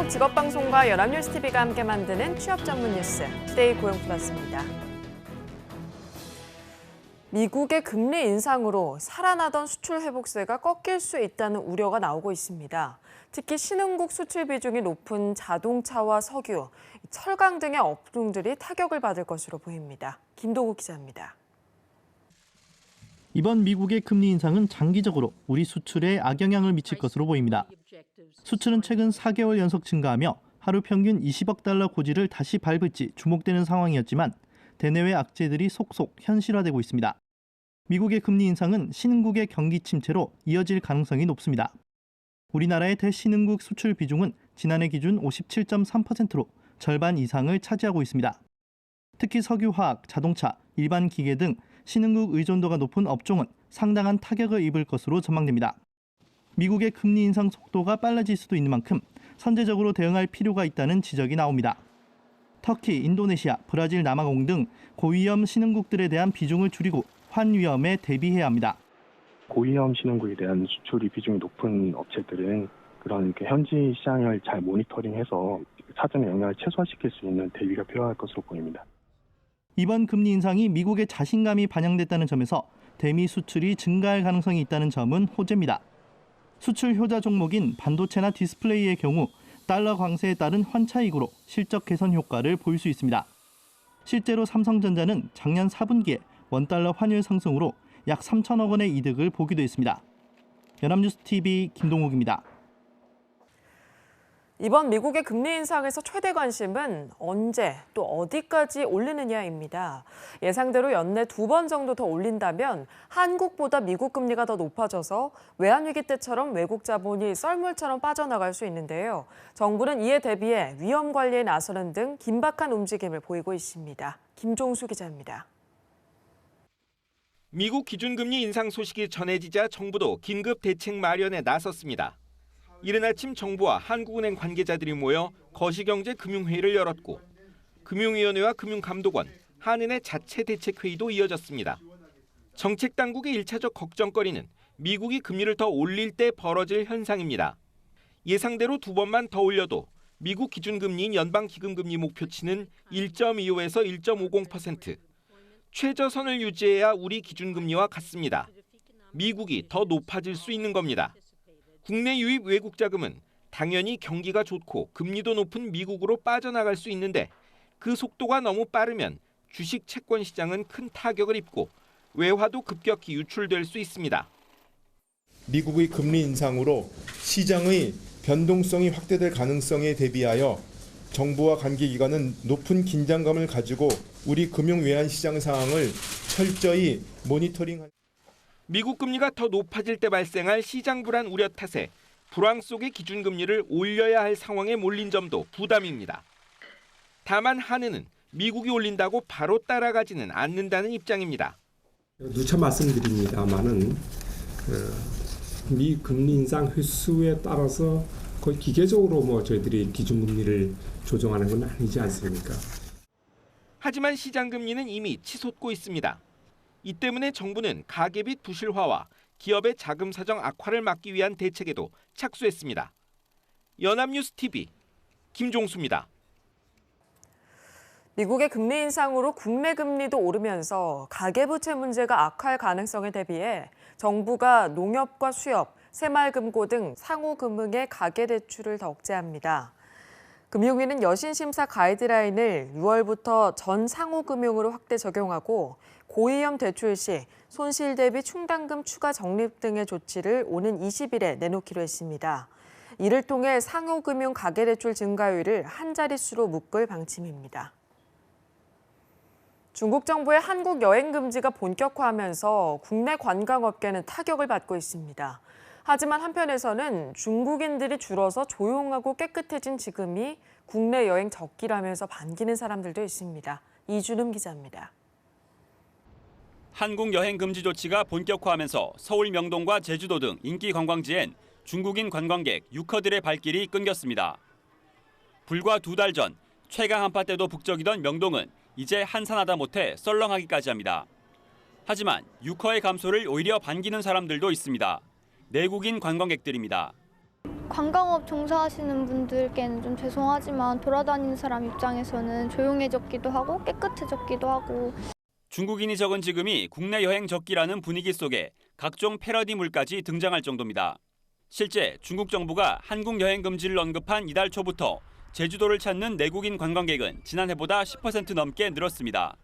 직업방송과 연합뉴스TV가 함께 만드는 취업 전문 뉴스, 투데이 고용플러스입니다. 미국의 금리 인상으로 살아나던 수출 회복세가 꺾일 수 있다는 우려가 나오고 있습니다. 특히 신흥국 수출 비중이 높은 자동차와 석유, 철강 등의 업종들이 타격을 받을 것으로 보입니다. 김동욱 기자입니다. 이번 미국의 금리 인상은 장기적으로 우리 수출에 악영향을 미칠 것으로 보입니다. 수출은 최근 4개월 연속 증가하며 하루 평균 20억 달러 고지를 다시 밟을지 주목되는 상황이었지만 대내외 악재들이 속속 현실화되고 있습니다. 미국의 금리 인상은 신흥국의 경기 침체로 이어질 가능성이 높습니다. 우리나라의 대신흥국 수출 비중은 지난해 기준 57.3%로 절반 이상을 차지하고 있습니다. 특히 석유화학, 자동차, 일반 기계 등 신흥국 의존도가 높은 업종은 상당한 타격을 입을 것으로 전망됩니다. 미국의 금리 인상 속도가 빨라질 수도 있는 만큼 선제적으로 대응할 필요가 있다는 지적이 나옵니다. 터키, 인도네시아, 브라질, 남아공 등 고위험 신흥국들에 대한 비중을 줄이고 환위험에 대비해야 합니다. 고위험 신흥국에 대한 수출이 비중이 높은 업체들은 그런 현지 시장을 잘 모니터링해서 사전의 영향을 최소화시킬 수 있는 대비가 필요할 것으로 보입니다. 이번 금리 인상이 미국의 자신감이 반영됐다는 점에서 대미 수출이 증가할 가능성이 있다는 점은 호재입니다. 수출 효자 종목인 반도체나 디스플레이의 경우 달러 강세에 따른 환차익으로 실적 개선 효과를 볼 수 있습니다. 실제로 삼성전자는 작년 4분기에 원달러 환율 상승으로 약 3천억 원의 이득을 보기도 했습니다. 연합뉴스TV 김동욱입니다. 이번 미국의 금리 인상에서 최대 관심은 언제 또 어디까지 올리느냐입니다. 예상대로 연내 2번 정도 더 올린다면 한국보다 미국 금리가 더 높아져서 외환위기 때처럼 외국 자본이 썰물처럼 빠져나갈 수 있는데요. 정부는 이에 대비해 위험 관리에 나서는 등 긴박한 움직임을 보이고 있습니다. 김종수 기자입니다. 미국 기준금리 인상 소식이 전해지자 정부도 긴급 대책 마련에 나섰습니다. 이른 아침 정부와 한국은행 관계자들이 모여 거시경제금융회의를 열었고 금융위원회와 금융감독원, 한은의 자체 대책회의도 이어졌습니다. 정책당국의 1차적 걱정거리는 미국이 금리를 더 올릴 때 벌어질 현상입니다. 예상대로 2번만 더 올려도 미국 기준금리인 연방기금금리 목표치는 1.25에서 1.50%, 최저선을 유지해야 우리 기준금리와 같습니다. 미국이 더 높아질 수 있는 겁니다. 국내 유입 외국 자금은 당연히 경기가 좋고 금리도 높은 미국으로 빠져나갈 수 있는데 그 속도가 너무 빠르면 주식 채권 시장은 큰 타격을 입고 외화도 급격히 유출될 수 있습니다. 미국의 금리 인상으로 시장의 변동성이 확대될 가능성에 대비하여 정부와 관계기관은 높은 긴장감을 가지고 우리 금융 외환 시장 상황을 철저히 모니터링합니다. 미국 금리가 더 높아질 때 발생할 시장 불안 우려 탓에 불황 속의 기준금리를 올려야 할 상황에 몰린 점도 부담입니다. 다만 한은은 미국이 올린다고 바로 따라가지는 않는다는 입장입니다. 누차 말씀드립니다만은 미 금리 인상 횟수에 따라서 거의 기계적으로 저희들이 기준금리를 조정하는 건 아니지 않습니까? 하지만 시장 금리는 이미 치솟고 있습니다. 이 때문에 정부는 가계빚 부실화와 기업의 자금 사정 악화를 막기 위한 대책에도 착수했습니다. 연합뉴스TV 김종수입니다. 미국의 금리 인상으로 국내 금리도 오르면서 가계부채 문제가 악화할 가능성에 대비해 정부가 농협과 수협, 새마을금고 등 상호금융의 가계대출을 더 억제합니다. 금융위는 여신심사 가이드라인을 6월부터 전 상호금융으로 확대 적용하고 고위험 대출 시 손실 대비 충당금 추가 적립 등의 조치를 오는 20일에 내놓기로 했습니다. 이를 통해 상호금융 가계대출 증가율을 한 자릿수로 묶을 방침입니다. 중국 정부의 한국 여행 금지가 본격화하면서 국내 관광업계는 타격을 받고 있습니다. 하지만 한편에서는 중국인들이 줄어서 조용하고 깨끗해진 지금이 국내 여행 적기라면서 반기는 사람들도 있습니다. 이준음 기자입니다. 한국 여행 금지 조치가 본격화하면서 서울 명동과 제주도 등 인기 관광지엔 중국인 관광객 유커들의 발길이 끊겼습니다. 불과 2달 전 최강 한파 때도 북적이던 명동은 이제 한산하다 못해 썰렁하기까지 합니다. 하지만 유커의 감소를 오히려 반기는 사람들도 있습니다. 내국인 관광객들입니다. 관광업 종사하시는 분들께는 좀 죄송하지만 돌아다니는 사람 입장에서는 조용해졌기도 하고 깨끗해졌기도 하고. 중국인이 적은 지금이 국내 여행 적기라는 분위기 속에 각종 패러디물까지 등장할 정도입니다. 실제 중국 정부가 한국 여행 금지를 언급한 이달 초부터 제주도를 찾는 내국인 관광객은 지난해보다 10% 넘게 늘었습니다.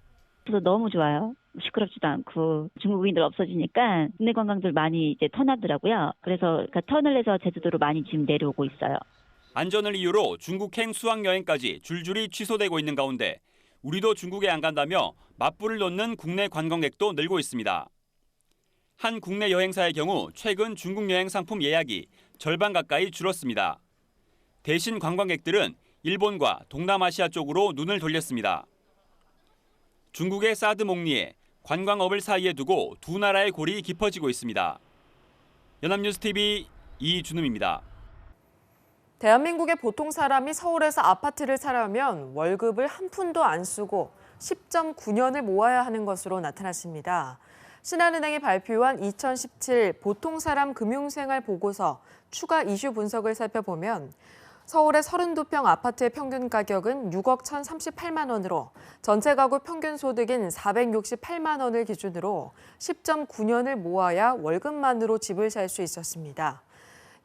그래서 너무 좋아요. 시끄럽지도 않고 중국인들 없어지니까 국내 관광들 많이 이제 턴하더라고요. 그래서 턴을 해서 제주도로 많이 지금 내려오고 있어요. 안전을 이유로 중국행 수학여행까지 줄줄이 취소되고 있는 가운데 우리도 중국에 안 간다며 맞불을 놓는 국내 관광객도 늘고 있습니다. 한 국내 여행사의 경우 최근 중국 여행 상품 예약이 절반 가까이 줄었습니다. 대신 관광객들은 일본과 동남아시아 쪽으로 눈을 돌렸습니다. 중국의 사드 목리에 관광업을 사이에 두고 두 나라의 골이 깊어지고 있습니다. 연합뉴스TV 이준음입니다. 대한민국의 보통 사람이 서울에서 아파트를 사려면 월급을 한 푼도 안 쓰고 10.9년을 모아야 하는 것으로 나타났습니다. 신한은행이 발표한 2017 보통 사람 금융생활 보고서 추가 이슈 분석을 살펴보면 서울의 32평 아파트의 평균 가격은 6억 1,038만 원으로 전체 가구 평균 소득인 468만 원을 기준으로 10.9년을 모아야 월급만으로 집을 살 수 있었습니다.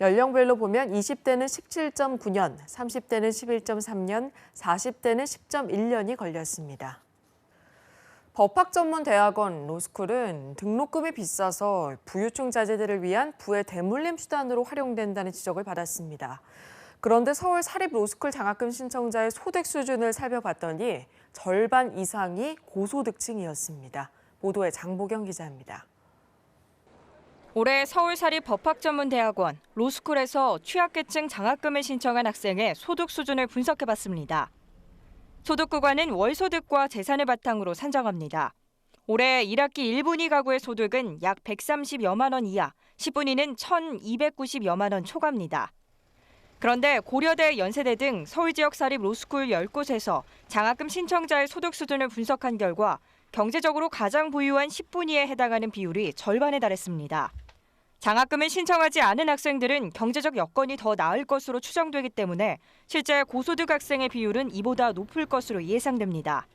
연령별로 보면 20대는 17.9년, 30대는 11.3년, 40대는 10.1년이 걸렸습니다. 법학전문대학원 로스쿨은 등록금이 비싸서 부유층 자제들을 위한 부의 대물림 수단으로 활용된다는 지적을 받았습니다. 그런데 서울 사립 로스쿨 장학금 신청자의 소득 수준을 살펴봤더니 절반 이상이 고소득층이었습니다. 보도에 장보경 기자입니다. 올해 서울사립법학전문대학원 로스쿨에서 취약계층 장학금을 신청한 학생의 소득 수준을 분석해봤습니다. 소득 구간은 월소득과 재산을 바탕으로 산정합니다. 올해 1학기 1분위 가구의 소득은 약 130여만 원 이하, 10분위는 1,290여만 원 초과입니다. 그런데 고려대, 연세대 등 서울 지역 사립 로스쿨 10곳에서 장학금 신청자의 소득 수준을 분석한 결과 경제적으로 가장 부유한 10분위에 해당하는 비율이 절반에 달했습니다. 장학금을 신청하지 않은 학생들은 경제적 여건이 더 나을 것으로 추정되기 때문에 실제 고소득 학생의 비율은 이보다 높을 것으로 예상됩니다.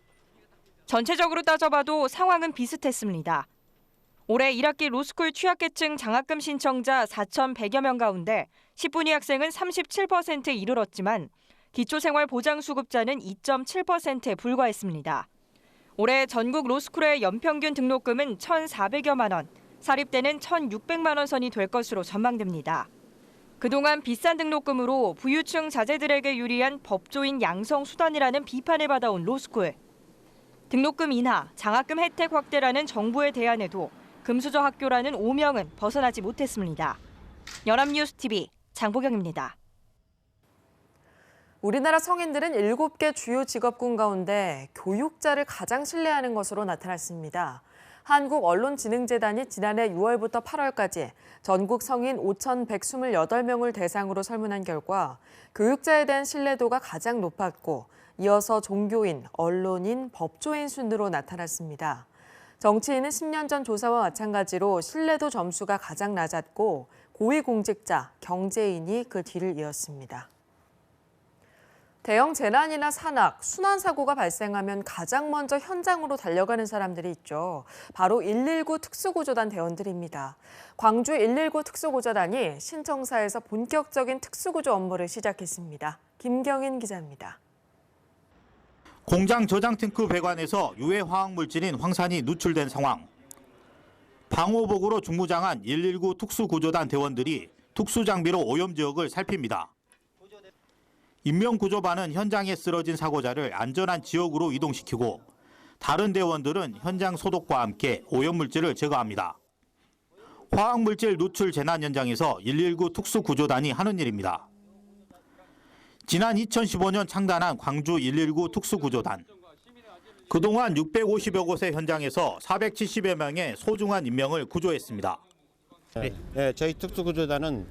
전체적으로 따져봐도 상황은 비슷했습니다. 올해 1학기 로스쿨 취약계층 장학금 신청자 4,100여 명 가운데 10분위 학생은 37%에 이르렀지만 기초생활보장수급자는 2.7%에 불과했습니다. 올해 전국 로스쿨의 연평균 등록금은 1,400여만 원, 사립대는 1,600만 원 선이 될 것으로 전망됩니다. 그동안 비싼 등록금으로 부유층 자제들에게 유리한 법조인 양성 수단이라는 비판을 받아온 로스쿨. 등록금 인하, 장학금 혜택 확대라는 정부의 대안에도 금수저 학교라는 오명은 벗어나지 못했습니다. 연합뉴스TV 장보경입니다. 우리나라 성인들은 7개 주요 직업군 가운데 교육자를 가장 신뢰하는 것으로 나타났습니다. 한국언론진흥재단이 지난해 6월부터 8월까지 전국 성인 5,128명을 대상으로 설문한 결과 교육자에 대한 신뢰도가 가장 높았고 이어서 종교인, 언론인, 법조인 순으로 나타났습니다. 정치인은 10년 전 조사와 마찬가지로 신뢰도 점수가 가장 낮았고 고위공직자, 경제인이 그 뒤를 이었습니다. 대형 재난이나 산악, 순환사고가 발생하면 가장 먼저 현장으로 달려가는 사람들이 있죠. 바로 119 특수구조단 대원들입니다. 광주 119 특수구조단이 신청사에서 본격적인 특수구조 업무를 시작했습니다. 김경인 기자입니다. 공장 저장 탱크 배관에서 유해 화학 물질인 황산이 누출된 상황. 방호복으로 중무장한 119 특수구조단 대원들이 특수장비로 오염 지역을 살핍니다. 인명구조반은 현장에 쓰러진 사고자를 안전한 지역으로 이동시키고 다른 대원들은 현장 소독과 함께 오염물질을 제거합니다. 화학물질 누출 재난 현장에서 119 특수구조단이 하는 일입니다. 지난 2015년 창단한 광주 119 특수구조단. 그동안 650여 곳의 현장에서 470여 명의 소중한 인명을 구조했습니다. 네, 저희 특수구조단은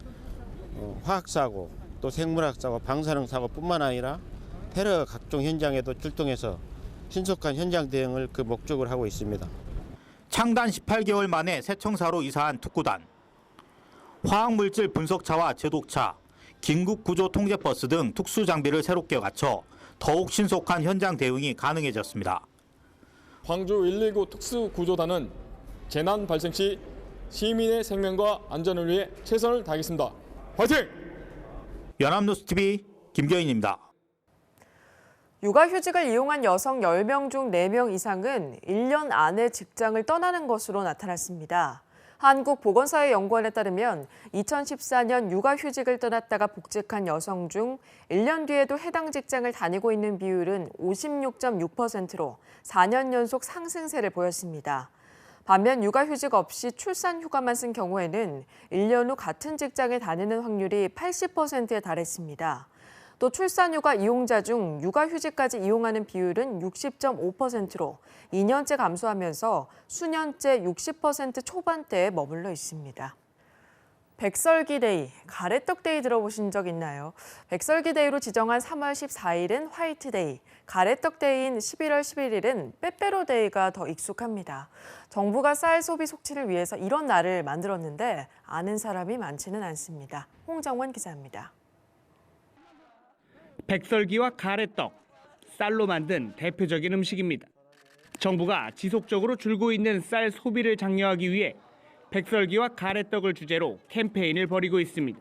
화학사고, 또 생물학사고, 방사능사고뿐만 아니라 테러 각종 현장에도 출동해서 신속한 현장 대응을 그 목적으로 하고 있습니다. 창단 18개월 만에 새 청사로 이사한 특구단. 화학물질 분석차와 제독차, 긴급구조통제버스 등 특수장비를 새롭게 갖춰 더욱 신속한 현장 대응이 가능해졌습니다. 광주 119 특수구조단은 재난 발생 시 시민의 생명과 안전을 위해 최선을 다하겠습니다. 화이팅! 연합뉴스TV 김경인입니다. 육아휴직을 이용한 여성 10명 중 4명 이상은 1년 안에 직장을 떠나는 것으로 나타났습니다. 한국보건사회연구원에 따르면 2014년 육아휴직을 떠났다가 복직한 여성 중 1년 뒤에도 해당 직장을 다니고 있는 비율은 56.6%로 4년 연속 상승세를 보였습니다. 반면 육아휴직 없이 출산휴가만 쓴 경우에는 1년 후 같은 직장에 다니는 확률이 80%에 달했습니다. 또 출산휴가 이용자 중 육아휴직까지 이용하는 비율은 60.5%로 2년째 감소하면서 수년째 60% 초반대에 머물러 있습니다. 백설기데이, 가래떡데이 들어보신 적 있나요? 백설기데이로 지정한 3월 14일은 화이트데이, 가래떡데이인 11월 11일은 빼빼로데이가 더 익숙합니다. 정부가 쌀 소비 속취를 위해서 이런 날을 만들었는데 아는 사람이 많지는 않습니다. 홍정원 기자입니다. 백설기와 가래떡, 쌀로 만든 대표적인 음식입니다. 정부가 지속적으로 줄고 있는 쌀 소비를 장려하기 위해 백설기와 가래떡을 주제로 캠페인을 벌이고 있습니다.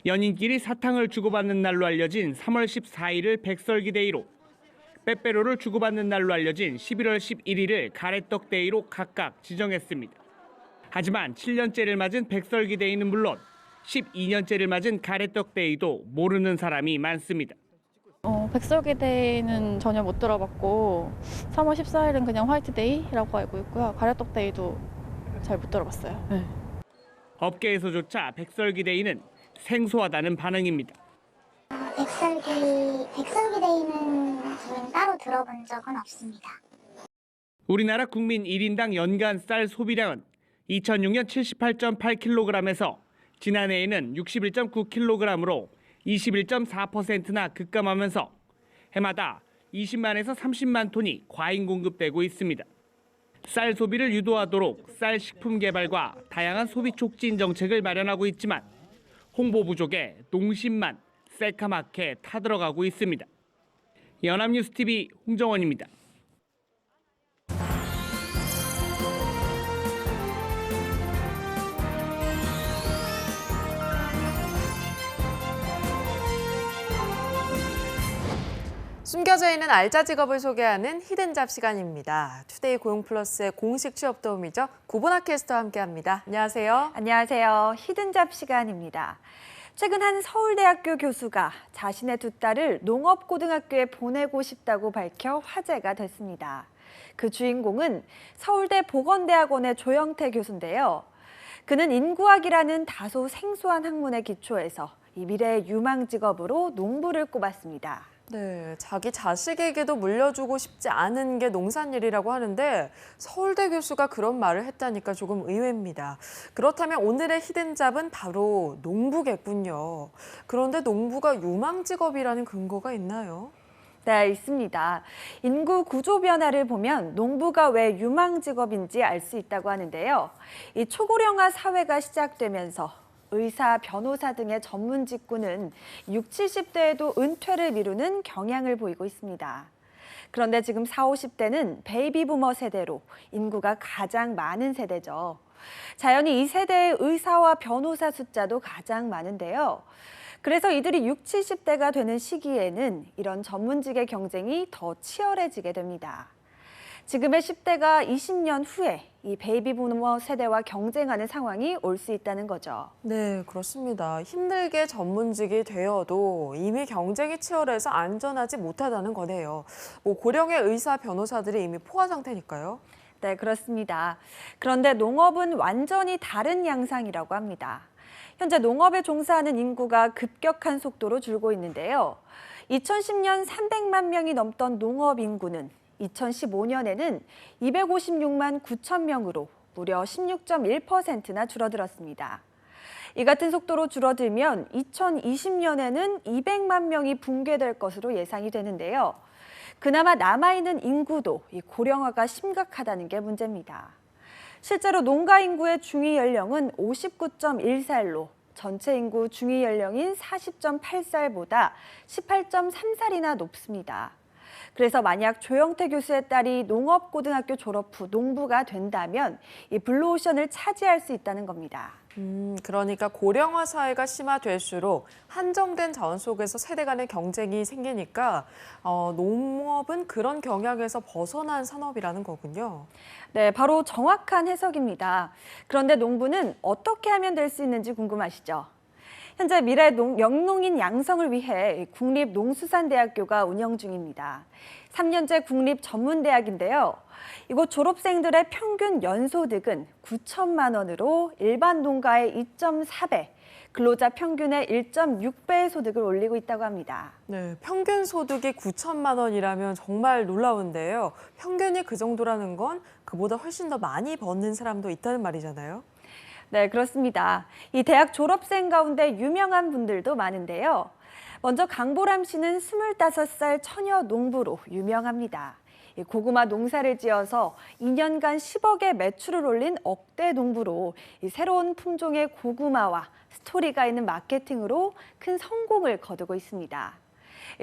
연인끼리 사탕을 주고받는 날로 알려진 3월 14일을 백설기데이로, 빼빼로를 주고받는 날로 알려진 11월 11일을 가래떡데이로 각각 지정했습니다. 하지만 7년째를 맞은 백설기데이는 물론 12년째를 맞은 가래떡데이도 모르는 사람이 많습니다. 백설기데이는 전혀 못 들어봤고 3월 14일은 그냥 화이트데이라고 알고 있고요. 가래떡데이도 잘 못 들어봤어요. 네. 업계에서조차 백설기데이는 생소하다는 반응입니다. 백설기데이는 저는 따로 들어본 적은 없습니다. 우리나라 국민 1인당 연간 쌀 소비량은 2006년 78.8kg에서 지난해에는 61.9kg으로 21.4%나 급감하면서 해마다 20만에서 30만 톤이 과잉 공급되고 있습니다. 쌀 소비를 유도하도록 쌀 식품 개발과 다양한 소비 촉진 정책을 마련하고 있지만 홍보 부족에 농심만 새카맣게 타들어가고 있습니다. 연합뉴스TV 홍정원입니다. 숨겨져 있는 알짜 직업을 소개하는 히든잡 시간입니다. 투데이 고용플러스의 공식 취업 도우미죠. 구본아 캐스터와 함께합니다. 안녕하세요. 안녕하세요. 히든잡 시간입니다. 최근 한 서울대학교 교수가 자신의 두 딸을 농업고등학교에 보내고 싶다고 밝혀 화제가 됐습니다. 그 주인공은 서울대 보건대학원의 조영태 교수인데요. 그는 인구학이라는 다소 생소한 학문에 기초해서 이 미래의 유망 직업으로 농부를 꼽았습니다. 네, 자기 자식에게도 물려주고 싶지 않은 게 농산일이라고 하는데 서울대 교수가 그런 말을 했다니까 조금 의외입니다. 그렇다면 오늘의 히든잡은 바로 농부겠군요. 그런데 농부가 유망 직업이라는 근거가 있나요? 네, 있습니다. 인구 구조 변화를 보면 농부가 왜 유망 직업인지 알 수 있다고 하는데요. 이 초고령화 사회가 시작되면서 의사, 변호사 등의 전문 직군은 60, 70대에도 은퇴를 미루는 경향을 보이고 있습니다. 그런데 지금 40, 50대는 베이비 부머 세대로 인구가 가장 많은 세대죠. 자연히 이 세대의 의사와 변호사 숫자도 가장 많은데요. 그래서 이들이 60, 70대가 되는 시기에는 이런 전문직의 경쟁이 더 치열해지게 됩니다. 지금의 10대가 20년 후에 이 베이비 부머 세대와 경쟁하는 상황이 올 수 있다는 거죠. 네, 그렇습니다. 힘들게 전문직이 되어도 이미 경쟁이 치열해서 안전하지 못하다는 거네요. 고령의 의사, 변호사들이 이미 포화 상태니까요. 네, 그렇습니다. 그런데 농업은 완전히 다른 양상이라고 합니다. 현재 농업에 종사하는 인구가 급격한 속도로 줄고 있는데요. 2010년 300만 명이 넘던 농업 인구는 2015년에는 256만 9천 명으로 무려 16.1%나 줄어들었습니다. 이 같은 속도로 줄어들면 2020년에는 200만 명이 붕괴될 것으로 예상이 되는데요. 그나마 남아있는 인구도 이 고령화가 심각하다는 게 문제입니다. 실제로 농가 인구의 중위 연령은 59.1살로 전체 인구 중위 연령인 40.8살보다 18.3살이나 높습니다. 그래서 만약 조영태 교수의 딸이 농업고등학교 졸업 후 농부가 된다면 이 블루오션을 차지할 수 있다는 겁니다. 그러니까 고령화 사회가 심화될수록 한정된 자원 속에서 세대 간의 경쟁이 생기니까 농업은 그런 경향에서 벗어난 산업이라는 거군요. 네, 바로 정확한 해석입니다. 그런데 농부는 어떻게 하면 될 수 있는지 궁금하시죠? 현재 미래 영농인 양성을 위해 국립농수산대학교가 운영 중입니다. 3년제 국립전문대학인데요. 이곳 졸업생들의 평균 연소득은 9천만 원으로 일반 농가의 2.4배, 근로자 평균의 1.6배의 소득을 올리고 있다고 합니다. 네, 평균 소득이 9천만 원이라면 정말 놀라운데요. 평균이 그 정도라는 건 그보다 훨씬 더 많이 버는 사람도 있다는 말이잖아요. 네, 그렇습니다. 이 대학 졸업생 가운데 유명한 분들도 많은데요. 먼저 강보람 씨는 25살 처녀 농부로 유명합니다. 고구마 농사를 지어서 2년간 10억의 매출을 올린 억대 농부로 새로운 품종의 고구마와 스토리가 있는 마케팅으로 큰 성공을 거두고 있습니다.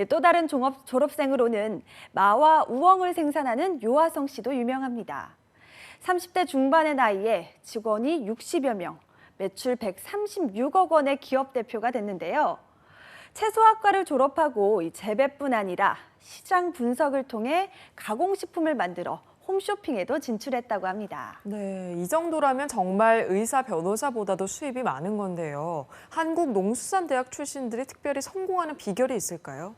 또 다른 졸업생으로는 마와 우엉을 생산하는 요하성 씨도 유명합니다. 30대 중반의 나이에 직원이 60여 명, 매출 136억 원의 기업 대표가 됐는데요. 채소학과를 졸업하고 재배뿐 아니라 시장 분석을 통해 가공식품을 만들어 홈쇼핑에도 진출했다고 합니다. 네, 이 정도라면 정말 의사, 변호사보다도 수입이 많은 건데요. 한국농수산대학 출신들이 특별히 성공하는 비결이 있을까요?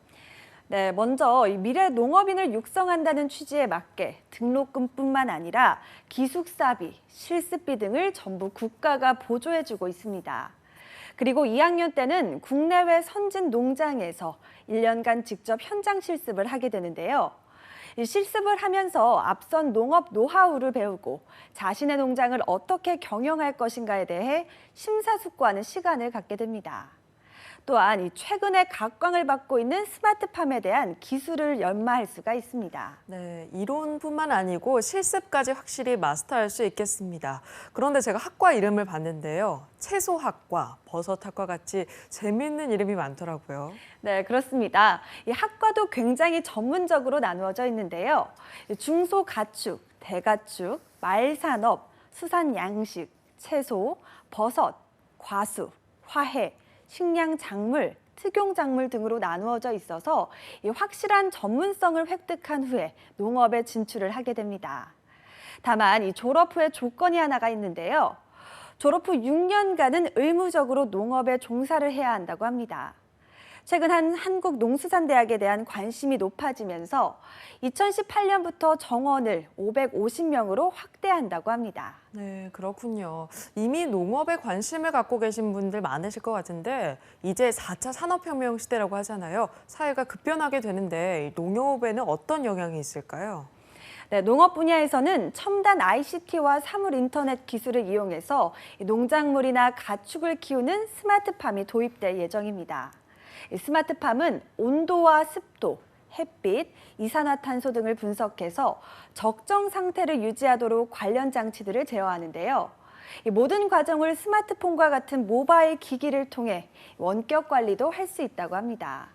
네, 먼저 미래 농업인을 육성한다는 취지에 맞게 등록금뿐만 아니라 기숙사비, 실습비 등을 전부 국가가 보조해주고 있습니다. 그리고 2학년 때는 국내외 선진 농장에서 1년간 직접 현장 실습을 하게 되는데요. 이 실습을 하면서 앞선 농업 노하우를 배우고 자신의 농장을 어떻게 경영할 것인가에 대해 심사숙고하는 시간을 갖게 됩니다. 또한 최근에 각광을 받고 있는 스마트팜에 대한 기술을 연마할 수가 있습니다. 네, 이론뿐만 아니고 실습까지 확실히 마스터할 수 있겠습니다. 그런데 제가 학과 이름을 봤는데요. 채소학과, 버섯학과 같이 재미있는 이름이 많더라고요. 네, 그렇습니다. 이 학과도 굉장히 전문적으로 나누어져 있는데요. 중소가축, 대가축, 말산업, 수산양식, 채소, 버섯, 과수, 화훼, 식량작물, 특용작물 등으로 나누어져 있어서 확실한 전문성을 획득한 후에 농업에 진출을 하게 됩니다. 다만 이 졸업 후에 조건이 하나가 있는데요. 졸업 후 6년간은 의무적으로 농업에 종사를 해야 한다고 합니다. 최근 한국농수산대학에 대한 관심이 높아지면서 2018년부터 정원을 550명으로 확대한다고 합니다. 네, 그렇군요. 이미 농업에 관심을 갖고 계신 분들 많으실 것 같은데 이제 4차 산업혁명 시대라고 하잖아요. 사회가 급변하게 되는데 농업에는 어떤 영향이 있을까요? 네, 농업 분야에서는 첨단 ICT와 사물 인터넷 기술을 이용해서 농작물이나 가축을 키우는 스마트팜이 도입될 예정입니다. 스마트팜은 온도와 습도, 햇빛, 이산화탄소 등을 분석해서 적정 상태를 유지하도록 관련 장치들을 제어하는데요. 이 모든 과정을 스마트폰과 같은 모바일 기기를 통해 원격 관리도 할 수 있다고 합니다.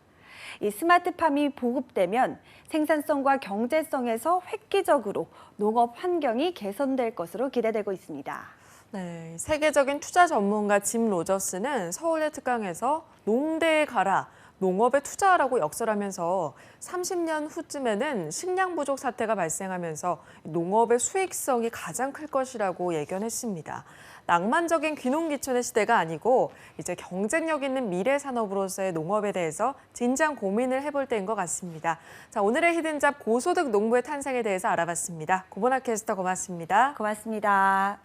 이 스마트팜이 보급되면 생산성과 경제성에서 획기적으로 농업 환경이 개선될 것으로 기대되고 있습니다. 네, 세계적인 투자 전문가 짐 로저스는 서울대 특강에서 농대에 가라, 농업에 투자하라고 역설하면서 30년 후쯤에는 식량 부족 사태가 발생하면서 농업의 수익성이 가장 클 것이라고 예견했습니다. 낭만적인 귀농귀촌의 시대가 아니고 이제 경쟁력 있는 미래 산업으로서의 농업에 대해서 진지한 고민을 해볼 때인 것 같습니다. 자, 오늘의 히든잡 고소득 농부의 탄생에 대해서 알아봤습니다. 고보나 캐스터 고맙습니다. 고맙습니다.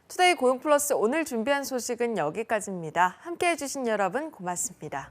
투데이 고용플러스 오늘 준비한 소식은 여기까지입니다. 함께해 주신 여러분 고맙습니다.